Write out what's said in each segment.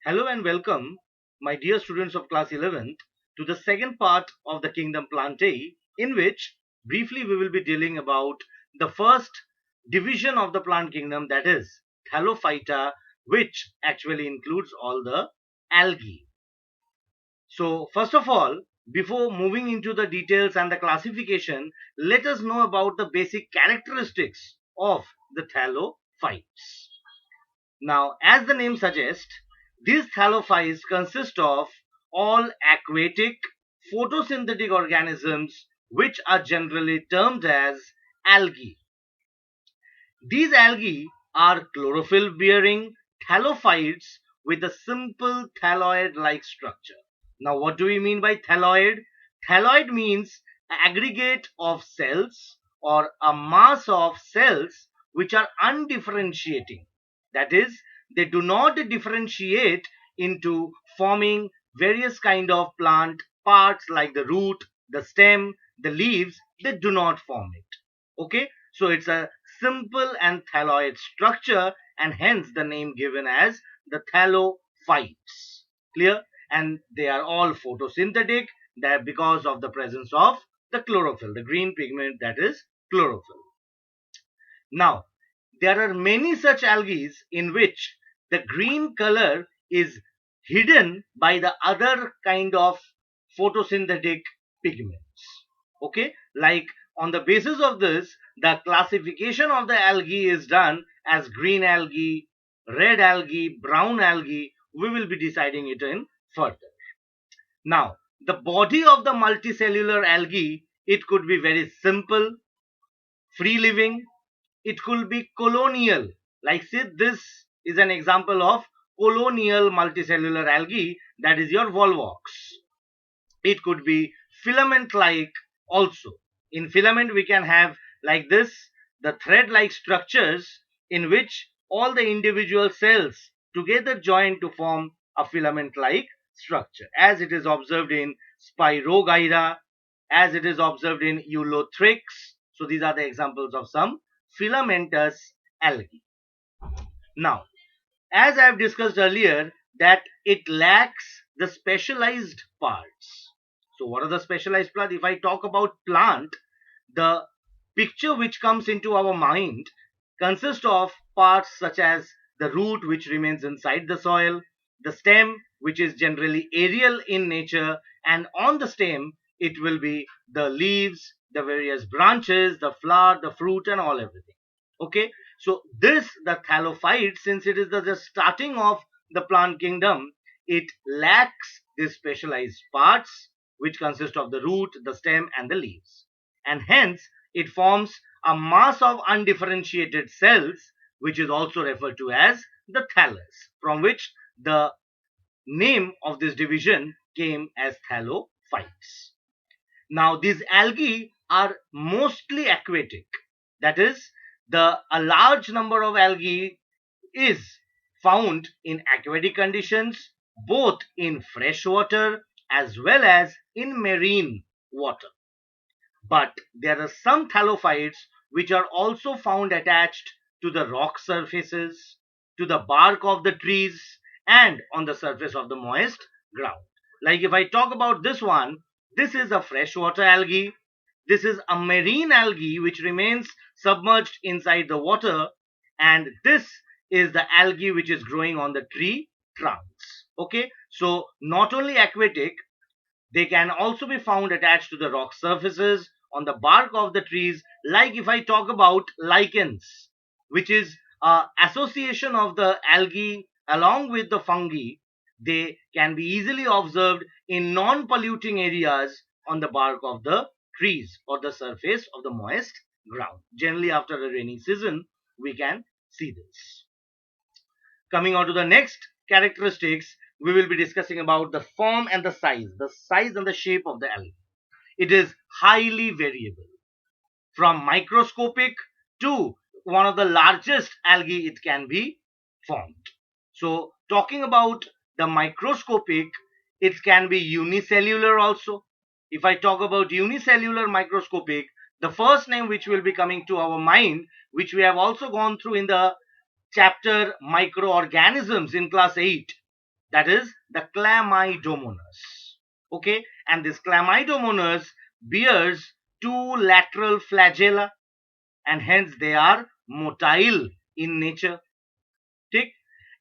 Hello and welcome, my dear students of class 11th, to the second part of the Kingdom Plantae, in which briefly we will be dealing about the first division of the plant kingdom, that is Thallophyta, which actually includes all the algae. So, first of all, before moving into the details and the classification, let us know about the basic characteristics of the Thallophytes. Now, as the name suggests, these thallophytes consist of all aquatic photosynthetic organisms which are generally termed as algae. These algae are chlorophyll bearing thallophytes with a simple thalloid like structure. Now, what do we mean by thalloid? Thalloid means aggregate of cells or a mass of cells which are undifferentiating. That is, they do not differentiate into forming various kind of plant parts like the root, the stem, the leaves. They do not form it. Okay, so it's a simple and thalloid structure, and hence the name given as the thallophytes. Clear? And they are all photosynthetic, that because of the presence of the chlorophyll, the green pigment, that is chlorophyll. Now, there are many such algae in which the green color is hidden by the other kind of photosynthetic pigments. Okay, like on the basis of this, the classification of the algae is done as green algae, red algae, brown algae. We will be deciding it in further. Now, the body of the multicellular algae, it could be very simple, free living. It could be colonial. Like say this is an example of colonial multicellular algae, that is your volvox. It could be filament like also. In filament we can have like this, the thread like structures in which all the individual cells together join to form a filament like structure, as it is observed in Spirogyra, as it is observed in Eulothrix. So these are the examples of some filamentous algae. Now, as I have discussed earlier, that it lacks the specialized parts. So what are the specialized plants? If I talk about plant, the picture which comes into our mind consists of parts such as the root, which remains inside the soil, the stem, which is generally aerial in nature, and on the stem it will be the leaves, the various branches, the flower, the fruit, and all everything. Okay, so this, the thallophyte, since it is the starting of the plant kingdom, it lacks these specialized parts which consist of the root, the stem, and the leaves, and hence it forms a mass of undifferentiated cells, which is also referred to as the thallus, from which the name of this division came as thallophytes. Now, these algae are mostly aquatic. That is, a large number of algae is found in aquatic conditions, both in fresh water as well as in marine water. But there are some thallophytes which are also found attached to the rock surfaces, to the bark of the trees, and on the surface of the moist ground. Like if I talk about this one, this is a freshwater algae. This is a marine algae which remains submerged inside the water, and this is the algae which is growing on the tree trunks. Okay, so not only aquatic, they can also be found attached to the rock surfaces, on the bark of the trees. Like if I talk about lichens, which is a association of the algae along with the fungi, they can be easily observed in non-polluting areas on the bark of the trees or the surface of the moist ground. Generally after a rainy season, we can see this. Coming on to the next characteristics, we will be discussing about the form and the size and the shape of the algae. It is highly variable, from microscopic to one of the largest algae it can be formed. So talking about the microscopic, it can be unicellular also. If I talk about unicellular microscopic, the first name which will be coming to our mind, which we have also gone through in the chapter microorganisms in class 8, that is the Chlamydomonas. Okay, and this Chlamydomonas bears two lateral flagella, and hence they are motile in nature. Tick.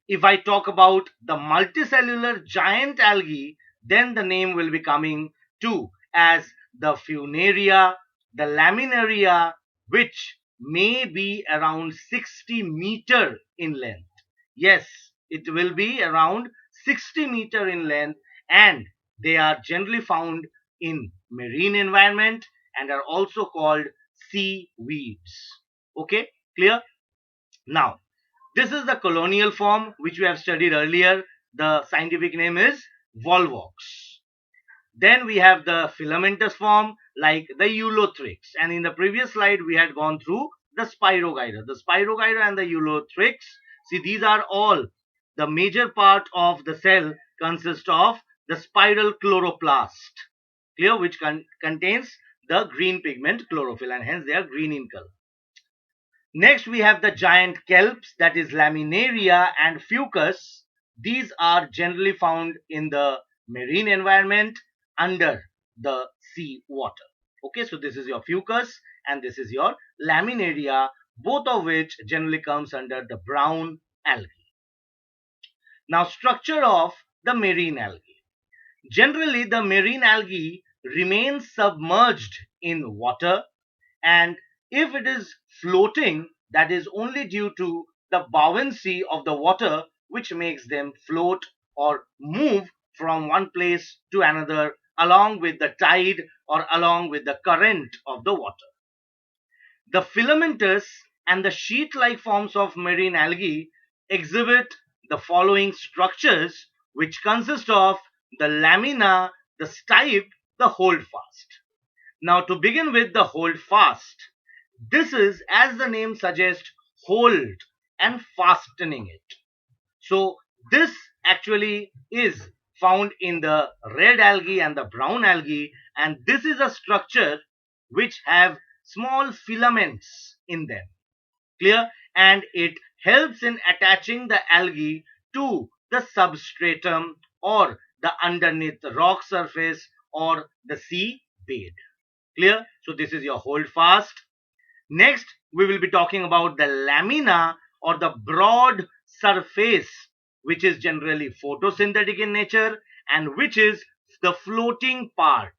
If I talk about the multicellular giant algae, then the name will be coming too as the Funaria, the Laminaria, which may be around 60-meter in length. Yes, it will be around 60-meter in length, and they are generally found in marine environment and are also called seaweeds. Okay, clear? Now, this is the colonial form which we have studied earlier. The scientific name is Volvox. Then we have the filamentous form like the Eulothrix. And in the previous slide, we had gone through the Spirogyra. The Spirogyra and the Eulothrix, see, these are all the major part of the cell consist of the spiral chloroplast, clear, which contains the green pigment chlorophyll, and hence they are green in color. Next, we have the giant kelps, that is Laminaria and Fucus. These are generally found in the marine environment under the sea water. Okay, so this is your Fucus and this is your Laminaria, both of which generally comes under the brown algae. Now, structure of the marine algae. Generally, the marine algae remains submerged in water, and if it is floating, that is only due to the buoyancy of the water, which makes them float or move from one place to another along with the tide or along with the current of the water. The filamentous and the sheet-like forms of marine algae exhibit the following structures, which consist of the lamina, the stipe, the holdfast. Now, to begin with the holdfast, this is, as the name suggests, hold and fastening it. So this actually is found in the red algae and the brown algae, and this is a structure which have small filaments in them. Clear? And it helps in attaching the algae to the substratum or the underneath the rock surface or the sea bed. Clear? So this is your holdfast. Next, we will be talking about the lamina or the broad surface, which is generally photosynthetic in nature and which is the floating part.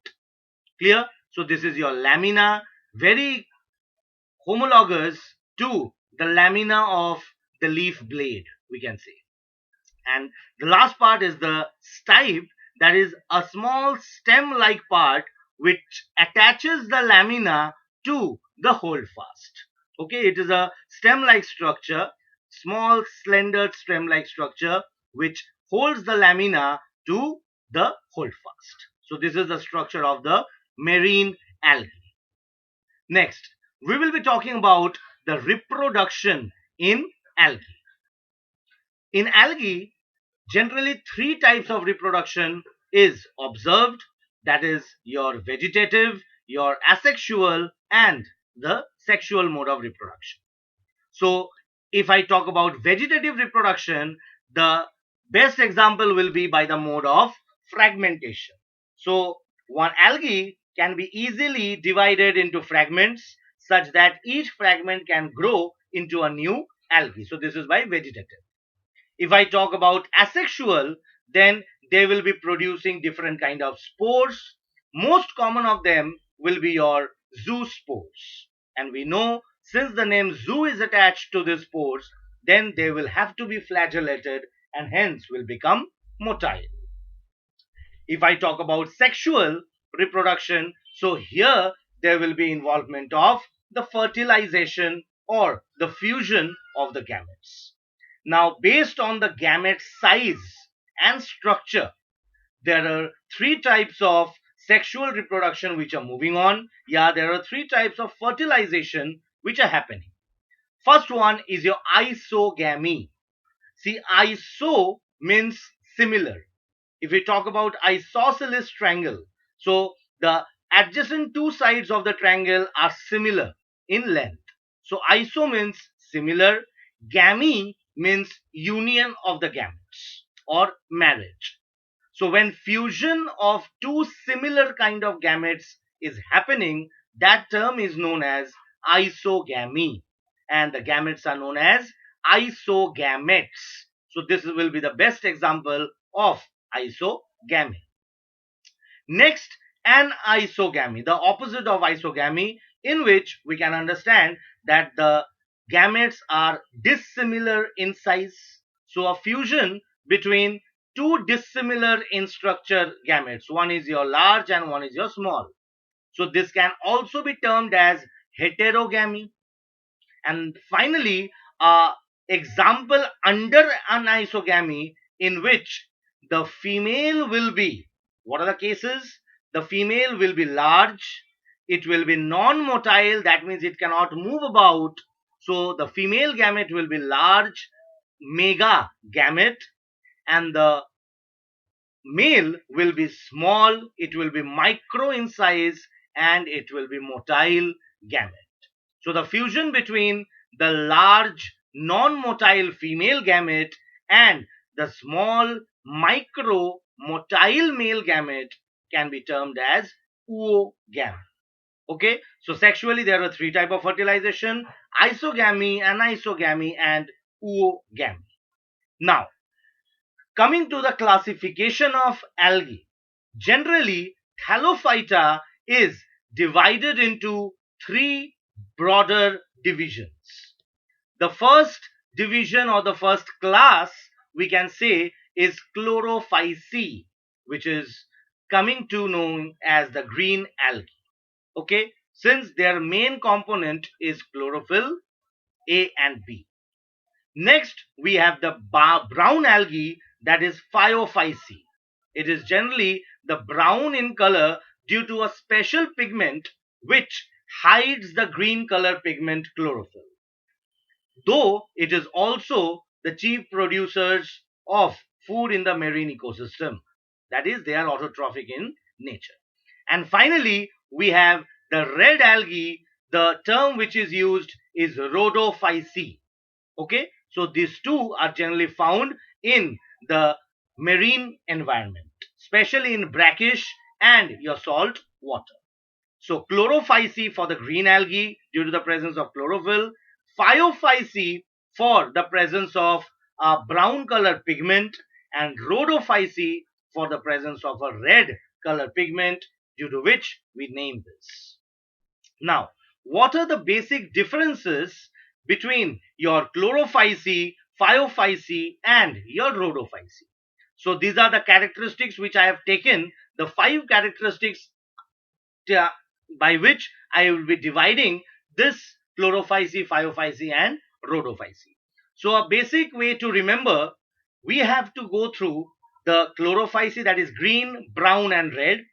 Clear? So this is your lamina, very homologous to the lamina of the leaf blade, we can say. And the last part is the stipe, that is a small stem-like part which attaches the lamina to the holdfast. Okay, it is a stem-like structure, small slender stem-like structure which holds the lamina to the holdfast. So this is the structure of the marine algae. Next, we will be talking about the reproduction in algae. In algae, generally three types of reproduction is observed, that is your vegetative, your asexual, and the sexual mode of reproduction. So if I talk about vegetative reproduction, the best example will be by the mode of fragmentation. So one algae can be easily divided into fragments such that each fragment can grow into a new algae. So this is by vegetative. If I talk about asexual, then they will be producing different kind of spores. Most common of them will be your zoospores. And we know since the name zoo is attached to the spores, then they will have to be flagellated and hence will become motile. If I talk about sexual reproduction, so here there will be involvement of the fertilization or the fusion of the gametes. Now, based on the gamete size and structure, there are three types of sexual reproduction which are moving on. Yeah, there are three types of fertilization which are happening. First one is your isogamy. See, iso means similar. If we talk about isosceles triangle, so the adjacent two sides of the triangle are similar in length. So iso means similar, gamy means union of the gametes. or marriage. So when fusion of two similar kind of gametes is happening, that term is known as isogamy, and the gametes are known as isogametes. So this will be the best example of isogamy. Next, anisogamy, the opposite of isogamy, in which we can understand that the gametes are dissimilar in size. So a fusion between two dissimilar in structure gametes, one is your large and one is your small. So this can also be termed as heterogamy. And finally, a example under anisogamy in which the female will be, what are the cases? The female will be large, it will be non-motile, that means it cannot move about. So the female gamete will be large, mega gamete, and the male will be small, it will be micro in size, and it will be motile gamete. So the fusion between the large non-motile female gamete and the small micro motile male gamete can be termed as oogamy. Okay, so sexually there are three types of fertilization: isogamy, anisogamy, and oogamy. Now, coming to the classification of algae, generally Thallophyta is divided into three broader divisions. The first division or the first class we can say is Chlorophyceae, which is coming to known as the green algae. Okay, since their main component is chlorophyll A and B. Next, we have the brown algae, that is Phaeophyceae. It is generally the brown in color due to a special pigment which hides the green color pigment chlorophyll. Though it is also the chief producers of food in the marine ecosystem. That is, they are autotrophic in nature. And finally, we have the red algae. The term which is used is Rhodophyceae. Okay, so these two are generally found in the marine environment, especially in brackish and your salt water. So Chlorophyceae for the green algae due to the presence of chlorophyll, Phaeophyceae for the presence of a brown color pigment, and Rhodophyceae for the presence of a red color pigment, due to which we name this. Now, what are the basic differences between your Chlorophyceae, Phaeophyceae, and your Rhodophyceae? So these are the characteristics which I have taken, the 5 characteristics by which I will be dividing this Chlorophyceae, Phaeophyceae, and Rhodophyceae. So a basic way to remember, we have to go through the Chlorophyceae, that is green, brown, and red.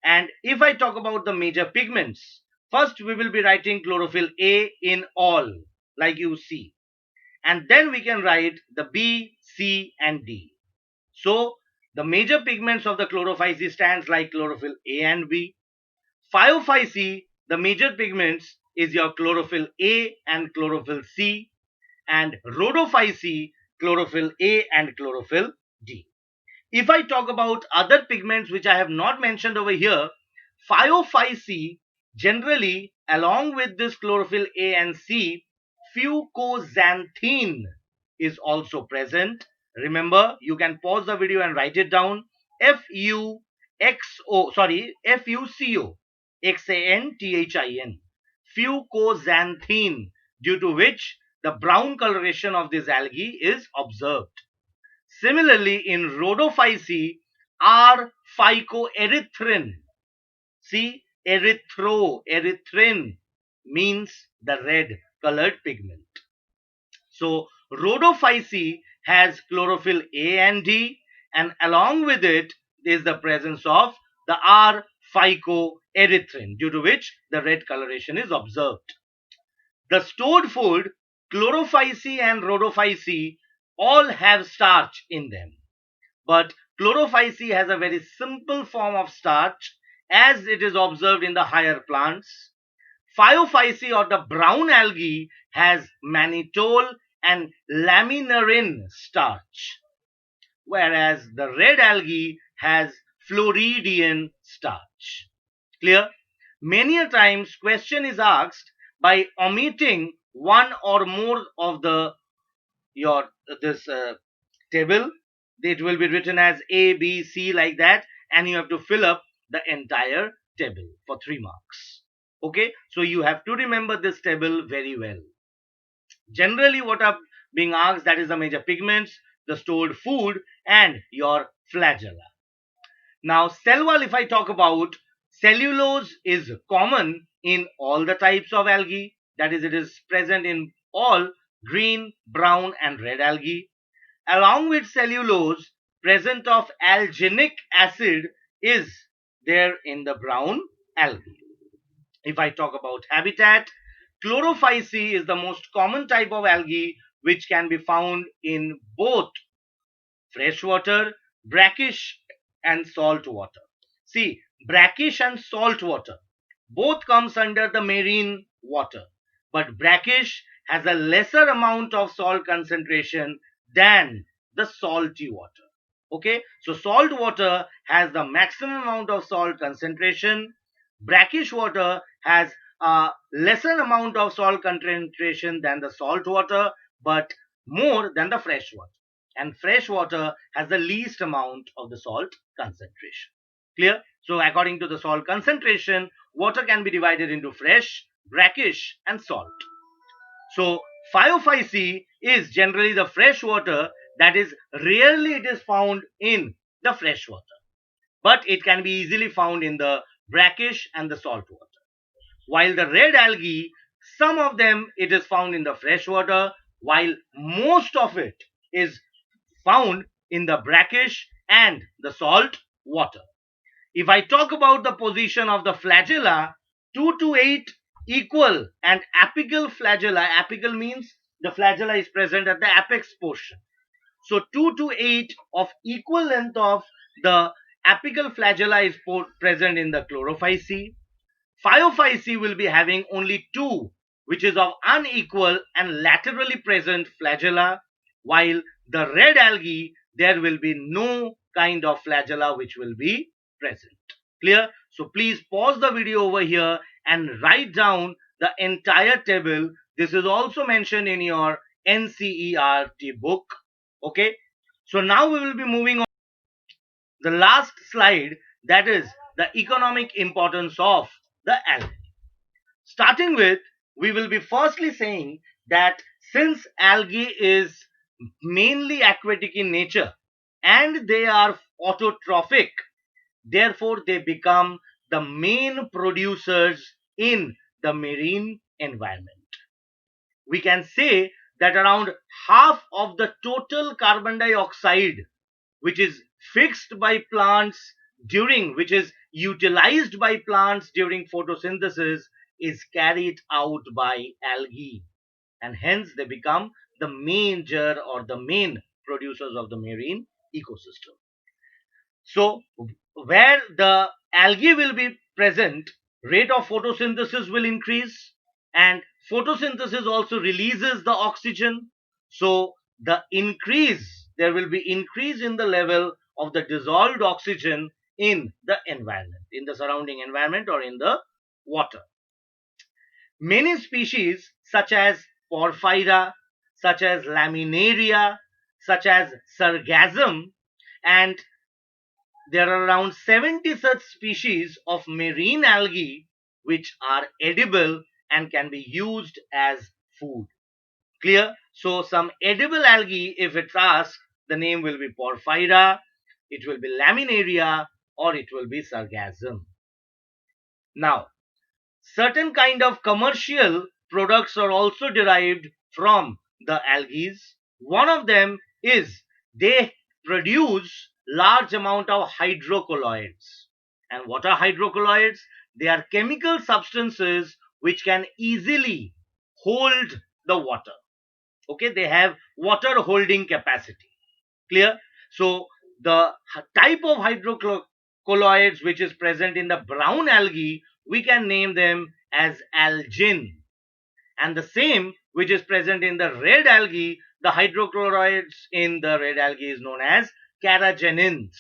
And if I talk about the major pigments, first we will be writing chlorophyll A in all, like you see. And then we can write the B, C, and D. So the major pigments of the Chlorophyceae stands like chlorophyll A and B. Phaeophyceae, the major pigments is your chlorophyll A and chlorophyll C. And Rhodophyceae, chlorophyll A and chlorophyll D. If I talk about other pigments which I have not mentioned over here, Phaeophyceae generally, along with this chlorophyll A and C, fucoxanthine is also present. Remember, you can pause the video and write it down. Fucoxanthin, fucoxanthine, due to which the brown coloration of this algae is observed. Similarly, in Rhodophyceae, R-phycoerythrin. See, erythrin means the red colored pigment. So Rhodophyceae has chlorophyll A and D, and along with it is the presence of the R-phycoerythrin, due to which the red coloration is observed. The stored food, Chlorophyceae and Rhodophyceae, all have starch in them. But Chlorophyceae has a very simple form of starch, as it is observed in the higher plants. Phaeophyceae, or the brown algae, has mannitol and laminarin starch. whereas the red algae has Floridian starch. Clear? Many a times question is asked by omitting one or more of the your this table. It will be written as A, B, C like that, and you have to fill up the entire table for 3 marks. Okay, so you have to remember this table very well. Generally, what are being asked, that is the major pigments, the stored food, and your flagella. Now, cell wall, if I talk about, cellulose is common in all the types of algae. That is, it is present in all green, brown, and red algae. Along with cellulose, present of alginic acid is there in the brown algae. If I talk about habitat, chlorophyce is the most common type of algae which can be found in both freshwater, brackish, and salt water. See, brackish and salt water both comes under the marine water, but brackish has a lesser amount of salt concentration than the salty water. Okay, so salt water has the maximum amount of salt concentration. Brackish water has a lesser amount of salt concentration than the salt water, but more than the fresh water. And fresh water has the least amount of the salt concentration. Clear? So according to the salt concentration, water can be divided into fresh, brackish, and salt. So Phaeophyce is generally the fresh water, that is, rarely it is found in the fresh water, but it can be easily found in the brackish and the salt water. While the red algae, some of them it is found in the fresh water, while most of it is found in the brackish and the salt water. If I talk about the position of the flagella, 2 to 8 equal and apical flagella, apical means the flagella is present at the apex portion. So 2 to 8 of equal length of the apical flagella is present in the chlorophyce. Phaeophyce will be having only 2, which is of unequal and laterally present flagella, while the red algae, there will be no kind of flagella which will be present. Clear? So please pause the video over here and write down the entire table. This is also mentioned in your NCERT book. Okay, so now we will be moving on the last slide, that is the economic importance of the algae. Starting with, we will be firstly saying that since algae is mainly aquatic in nature and they are autotrophic, therefore they become the main producers in the marine environment. We can say that around half of the total carbon dioxide which is fixed by plants which is utilized by plants during photosynthesis is carried out by algae, and hence they become the major or the main producers of the marine ecosystem. So where the algae will be present, rate of photosynthesis will increase, and photosynthesis also releases the oxygen. So there will be increase in the level of the dissolved oxygen in the environment, in the surrounding environment or in the water. Many species such as Porphyra, such as Laminaria, such as Sargassum, and there are around 70 such species of marine algae which are edible and can be used as food. Clear? So some edible algae, if it's asked, the name will be Porphyra, it will be Laminaria, or it will be Sargassum. Now, certain kind of commercial products are also derived from the algae. One of them is they produce large amount of hydrocolloids. And what are hydrocolloids? They are chemical substances which can easily hold the water. Okay, they have water holding capacity. Clear? So the type of hydrocolloids which is present in the brown algae, we can name them as algin, and the same which is present in the red algae, the hydrocolloids in the red algae is known as carrageenans.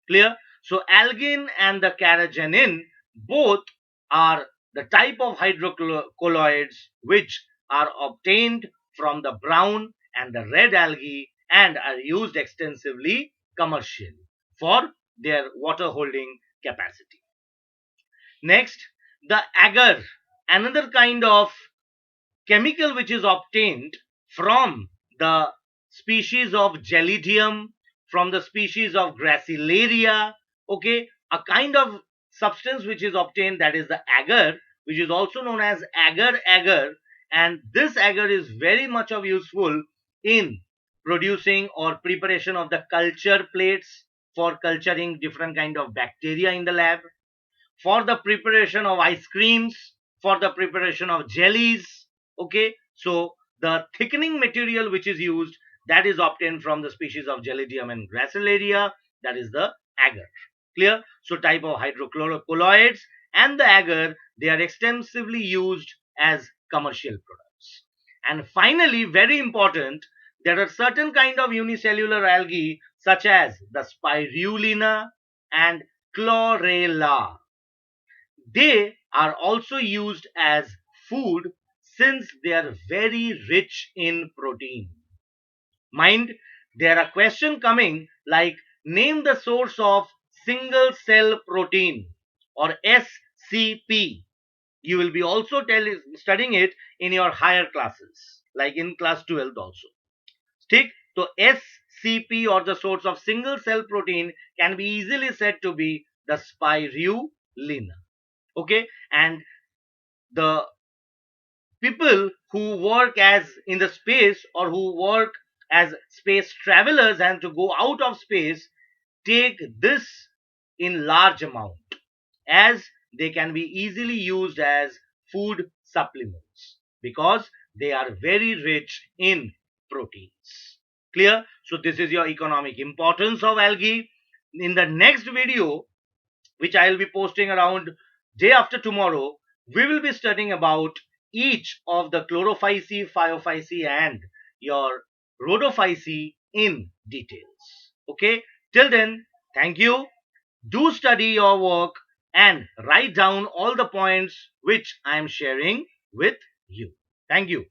Clear? So algin and the carrageenan both are the type of hydrocolloids which are obtained from the brown and the red algae and are used extensively commercially for their water holding capacity. Next, the agar, another kind of chemical which is obtained from the species of Gelidium, from the species of Gracilaria, okay, a kind of substance which is obtained, that is the agar, which is also known as agar, and this agar is very much of useful in producing or preparation of the culture plates for culturing different kind of bacteria in the lab, for the preparation of ice creams, for the preparation of jellies. Okay, so the thickening material which is used, that is obtained from the species of Gelidium and Gracilaria, that is the agar. Clear? So type of hydrocolloids and the agar, they are extensively used as commercial products. And finally, very important, there are certain kind of unicellular algae such as the spirulina and chlorella. They are also used as food since they are very rich in protein. Mind, there are questions coming like name the source of single cell protein or SCP. You will be also studying it in your higher classes, like in class 12 also. Stick to SCP, or the source of single cell protein, can be easily said to be the spirulina. Okay, and the people who work as in the space or who work as space travelers and to go out of space take this in large amount, as they can be easily used as food supplements because they are very rich in proteins. Clear? So this is your economic importance of algae. In the next video, which I will be posting around day after tomorrow, we will be studying about each of the chlorophyceae, phaeophyceae, and your rhodophyceae in details. Okay, till then, thank you. Do study your work and write down all the points which I am sharing with you. Thank you.